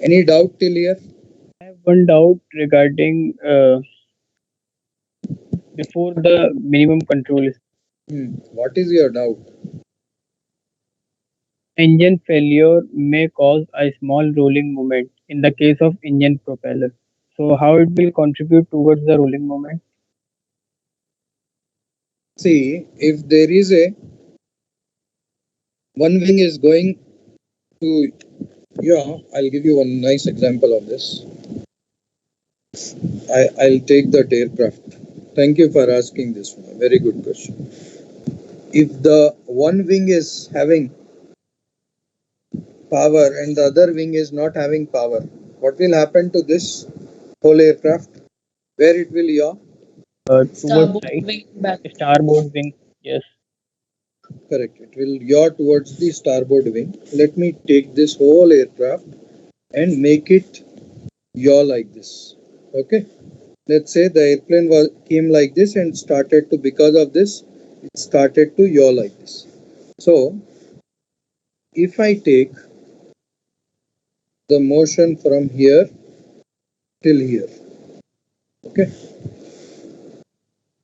Any doubt till here? I have one doubt regarding before the minimum control is What is your doubt? engine failure may cause a small rolling moment in the case of engine propeller. So how it will contribute towards the rolling moment? See, if there is a one wing is going to, yeah, I'll give you one nice example of this. I'll take that aircraft. Thank you for asking this one. Very good question. If the one wing is having power and the other wing is not having power, what will happen to this whole aircraft? Where it will yaw? Towards Starboard right, wing back. starboard wing. Yes. Correct. It will yaw towards the starboard wing. Let me take this whole aircraft and make it yaw like this. Okay. Let's say the airplane came like this and started to, because of this, it started to yaw like this. So if I take the motion from here till here, okay,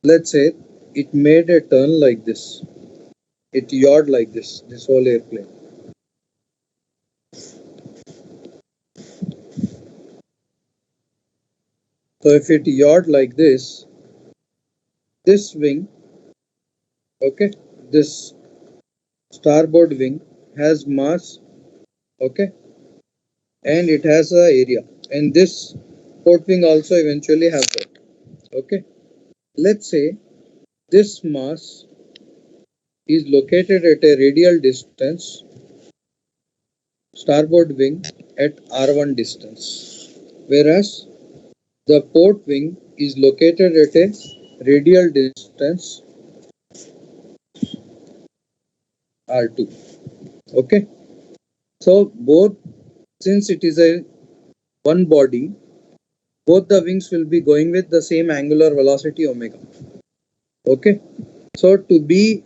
let's say it made a turn like this, it yawed like this whole airplane. So if it yawed like this wing, okay, this starboard wing has mass, okay, and it has a area, and this port wing also eventually has that. Okay, let's say this mass is located at a radial distance, starboard wing at r1 distance, whereas the port wing is located at a radial distance r2. Okay, so both, since it is a one body, both the wings will be going with the same angular velocity omega. Okay, so to be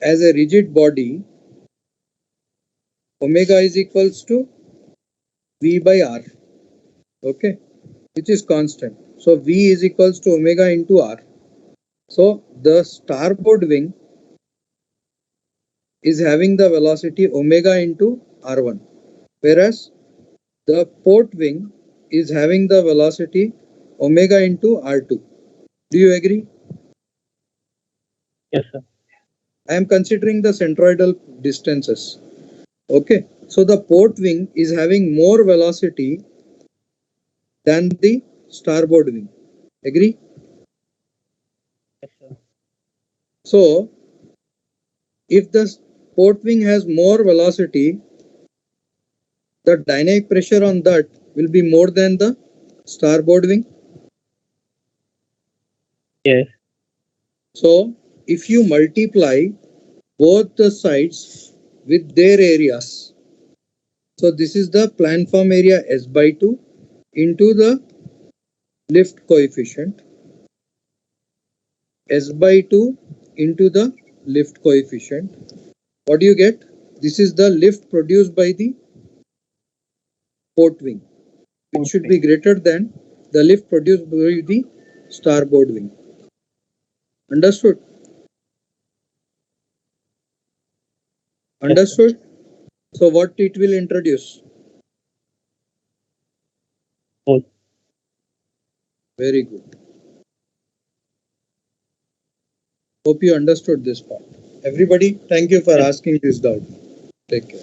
as a rigid body, omega is equals to v by r, okay, which is constant. So v is equals to omega into r. So the starboard wing is having the velocity omega into r1, whereas the port wing is having the velocity omega into r2. Do you agree? Yes, sir. I am considering the centroidal distances. Okay, so the port wing is having more velocity than the starboard wing. Agree? Yes, sir. So if the port wing has more velocity, the dynamic pressure on that will be more than the starboard wing. Yes. So if you multiply both the sides with their areas, so this is the planform area S by 2 into the lift coefficient, S by 2 into the lift coefficient. What do you get? This is the lift produced by the port wing. It should be greater than the lift produced by the starboard wing. Understood? Understood? So what it will introduce? Both. Very good. Hope you understood this part. Everybody, thank you for asking this doubt. Take care.